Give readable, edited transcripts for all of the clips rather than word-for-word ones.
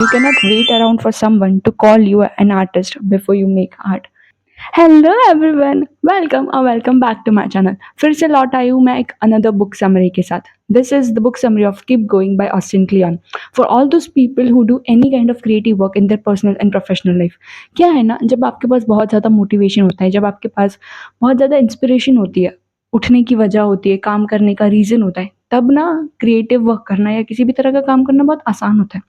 You cannot wait around for someone to call you an artist before you make art. Hello everyone, welcome और welcome back to my channel. फिर से लौट आई हूँ मैं एक another book summary के साथ। This is the book summary of keep going by Austin Kleon for all those people who do any kind of creative work in their personal and professional life. क्या है ना, जब आपके पास बहुत ज़्यादा motivation होता है, जब आपके पास बहुत ज़्यादा इंस्पिरेशन होती है, उठने की वजह होती है, काम करने का रीज़न होता है, तब ना क्रिएटिव वर्क करना या किसी भी तरह का काम करना बहुत आसान होता है।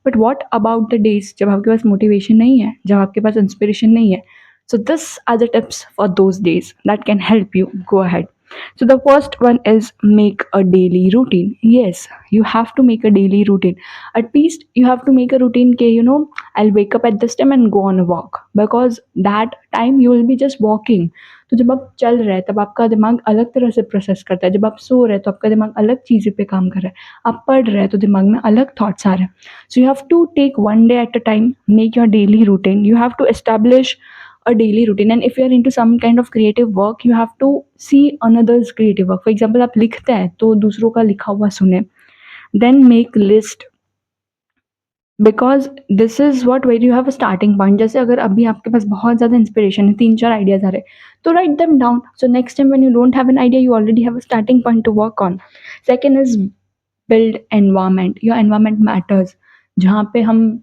But what about the days जब आपके पास मोटिवेशन नहीं है, जब आपके पास इंस्पिरेशन नहीं है? So these are the tips for those days that can help you go ahead. So the first one is make a daily routine. Yes, you have to make a daily routine. At least you have to make a routine ke I'll wake up at this time and go on a walk, because that time you will be just walking. तो जब आप चल रहे हैं तब आपका दिमाग अलग तरह से प्रोसेस करता है, जब आप सो रहे हैं तो आपका दिमाग अलग चीज़ें पे काम कर रहा है, आप पढ़ रहे हैं तो दिमाग में अलग थॉट्स आ रहे हैं. So you have to take one day at a time, make your daily routine. You have to establish a daily routine, and if you are into some kind of creative work, you have to see another's creative work. For example, आप लिखते हैं तो दूसरों का लिखा हुआ सुने. Then make list, because this is what where you have a starting point. जैसे अगर अभी आपके पास बहुत ज़्यादा इंस्पिरेशन है, 3-4 आइडियाज़ आ रहे, तो write them down. So next time when you don't have an idea, you already have a starting point two work on. Second is build environment. Your environment matters. जहाँ पे हम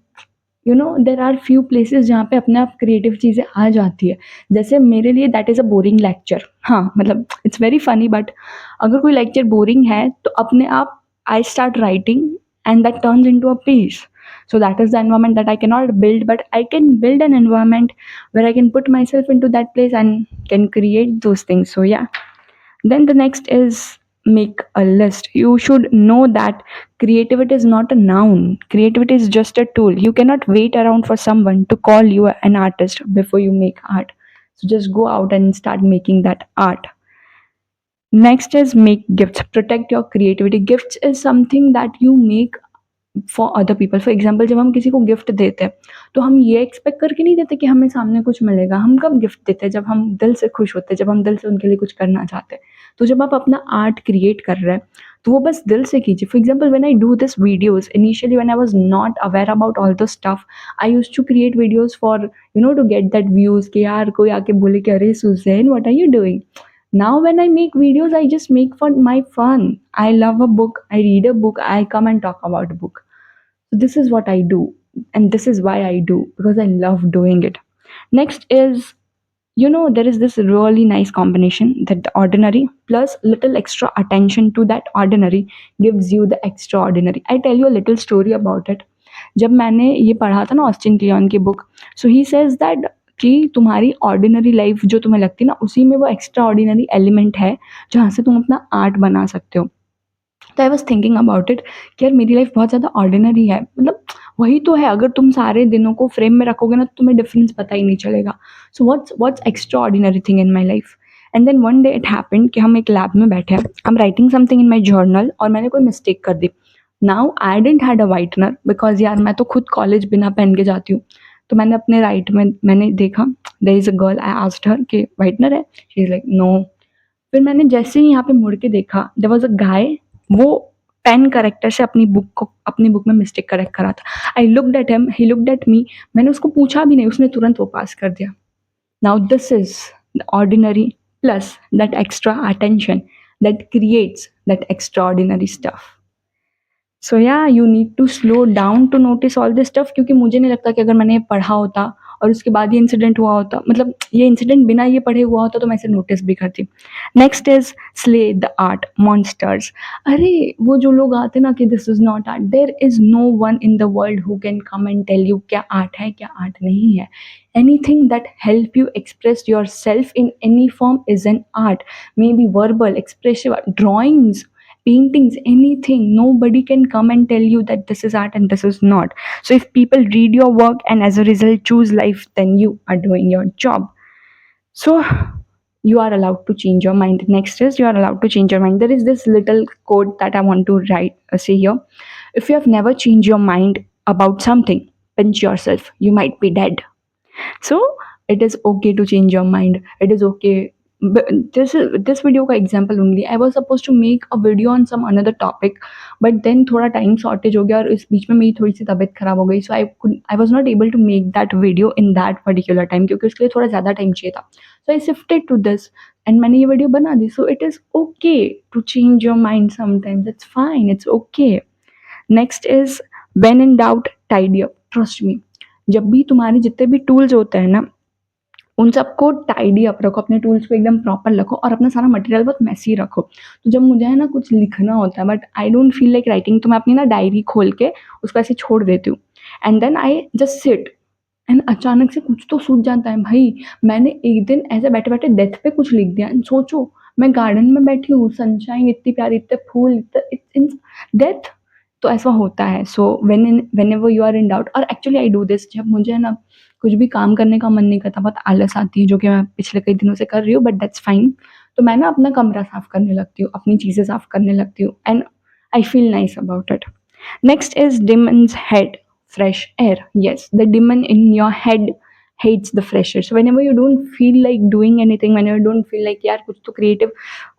देर आर फ्यू प्लेसेस जहाँ पे अपने आप creative चीज़ें आ जाती है. जैसे मेरे लिए that is a boring lecture. हाँ, मतलब इट्स वेरी फनी, बट अगर कोई लेक्चर बोरिंग है तो अपने आप I start writing and that turns into a piece. So that is the environment that I cannot build, but I can build an environment where I can put myself into that place and can create those things. So yeah. Then the next is make a list. You should know that creativity is not a noun. Creativity is just a tool. You cannot wait around for someone to call you an artist before you make art. So just go out and start making that art. Next is make gifts. Protect your creativity. Gifts is something that you make for other people. For example, जब हम किसी को gift देते हैं तो हम ये expect करके नहीं देते कि हमें सामने कुछ मिलेगा. हम कब गिफ्ट देते हैं? जब हम दिल से खुश होते हैं, जब हम दिल से उनके लिए कुछ करना चाहते हैं. तो जब आप अपना आर्ट क्रिएट कर रहे हैं तो वो बस दिल से कीजिए. For example, when I do this videos, initially when I was not aware about all this stuff, I used to create videos for to get that views, कि यार कोई आके बोले कि अरे Suzanne, what are you doing. Now when I make videos, I just make for my fun. I love a book, I read a book, I come and talk about a book. So this is what I do, and this is why I do, because I love doing it. Next is, there is this really nice combination that the ordinary plus little extra attention to that ordinary gives you the extraordinary. I tell you a little story about it. जब मैंने ये पढ़ा था ना Austin क्लियन की book, so he says that कि तुम्हारी ordinary life जो तुम्हें लगती है ना, उसी में वो एक्स्ट्रा ऑर्डिनरी एलिमेंट है जहाँ से तुम अपना आर्ट बना सकते हो. तो I was thinking about it कि यार मेरी लाइफ बहुत ज़्यादा ऑर्डिनरी है. मतलब वही तो है, अगर तुम सारे दिनों को फ्रेम में रखोगे ना तो तुम्हें डिफरेंस पता ही नहीं चलेगा. So what's extraordinary thing in my life. And then one day it happened कि हम एक लैब में बैठे हैं, I am writing something in my journal, और मैंने कोई मिस्टेक कर दी. Now I didn't had a whitener, because यार मैं तो खुद कॉलेज बिना पहन के जाती हूँ. तो मैंने अपने राइट में मैंने देखा, there is a girl, I asked her कि वाइटनर है. She is like no. फिर मैंने जैसे ही यहाँ पे मुड़ के देखा, देयर वाज अ गाय, वो पेन करेक्टर से अपनी बुक में मिस्टेक करेक्ट करा था. I looked at him, he looked at me. मैंने उसको पूछा भी नहीं, उसने तुरंत वो पास कर दिया. Now this is the ordinary plus that extra attention that creates that extraordinary stuff. So yeah you need to slow down to notice all this stuff, क्योंकि मुझे नहीं लगता कि अगर मैंने ये पढ़ा होता और उसके बाद ये इंसिडेंट हुआ होता, मतलब ये इंसिडेंट बिना ये पढ़े हुआ होता, तो मैं इसे नोटिस भी करती. Next is slay the art monsters. अरे वो जो लोग आते ना कि this is not art, there is no one in the world who can come and tell you क्या आर्ट है क्या आर्ट नहीं है. Anything that help you express yourself in any form is an art. Maybe verbal, expressive, drawings, paintings, anything. Nobody can come and tell you that this is art and this is not. So if people read your work and as a result choose life, then you are doing your job. So you are allowed to change your mind. Next is you are allowed to change your mind. There is this little quote that I want to write, say here. If you have never changed your mind about something, pinch yourself, you might be dead. So it is okay to change your mind. It is okay this video का example only. I was supposed to make a video on some another topic, but then थोड़ा time shortage हो गया और इस बीच में मेरी थोड़ी सी तबीयत खराब हो गई, so I was not able to make that video in that particular time क्योंकि उसके लिए थोड़ा ज़्यादा time चाहिए था. So I shifted to this and मैंने ये वीडियो बना दी. So it is okay to change your mind sometimes. It's fine. It's okay. Next is when in doubt, tidy up. Trust me. जब भी तुम्हारे जितने भी टूल्स होते हैं ना, उन सबको टाइडी अप रखो, अपने टूल्स को एकदम प्रॉपर रखो और अपना सारा मटेरियल बहुत मेसी रखो. तो जब मुझे है ना कुछ लिखना होता है but I don't feel like writing, तो मैं अपनी ना डायरी खोल के उसको ऐसे छोड़ देती हूँ and then I just sit and अचानक से कुछ तो सूझ जाता है भाई. मैंने एक दिन ऐसे बैठे बैठे डेथ पे कुछ लिख दिया. सोचो मैं गार्डन में बैठी हूँ, सनशाइन इतनी प्यारी, इतने फूल, डेथ. तो ऐसा होता है. So whenever you are in doubt, और एक्चुअली आई डू दिस जब मुझे है ना कुछ भी काम करने का मन नहीं करता, बहुत आलस आती है, जो कि मैं पिछले कई दिनों से कर रही हूँ, बट दैट्स फाइन. तो मैं ना अपना कमरा साफ करने लगती हूँ, अपनी चीज़ें साफ करने लगती हूँ and I feel nice about it. Next is demons head, fresh air. Yes, the demon in your head hates the fresh air. So whenever you don't feel like doing anything, whenever you don't feel like यार कुछ तो creative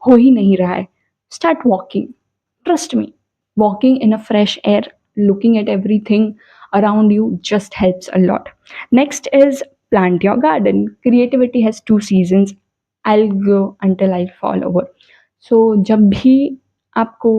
हो ही नहीं रहा है, start walking. Trust me, walking in a fresh air, looking at everything around you just helps a lot. Next is plant your garden. Creativity has two seasons. I'll go until I fall over. So जब भी आपको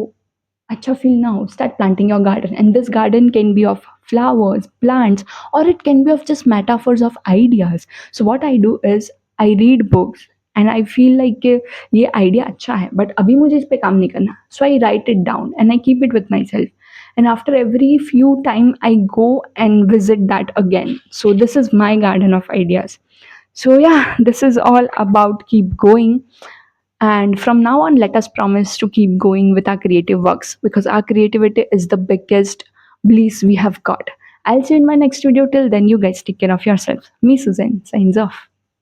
अच्छा feel ना हो, start planting your garden. And this garden can be of flowers, plants, or it can be of just metaphors of ideas. So what I do is I read books and I feel like कि ये idea अच्छा है but अभी मुझे इस पे काम नहीं करना. So I write it down and I keep it with myself. And after every few time I go and visit that again. So this is my garden of ideas. So yeah, this is all about keep going. And from now on, let us promise to keep going with our creative works because our creativity is the biggest bliss we have got. I'll see you in my next video. Till then, you guys take care of yourself. Me, Susan, signs off.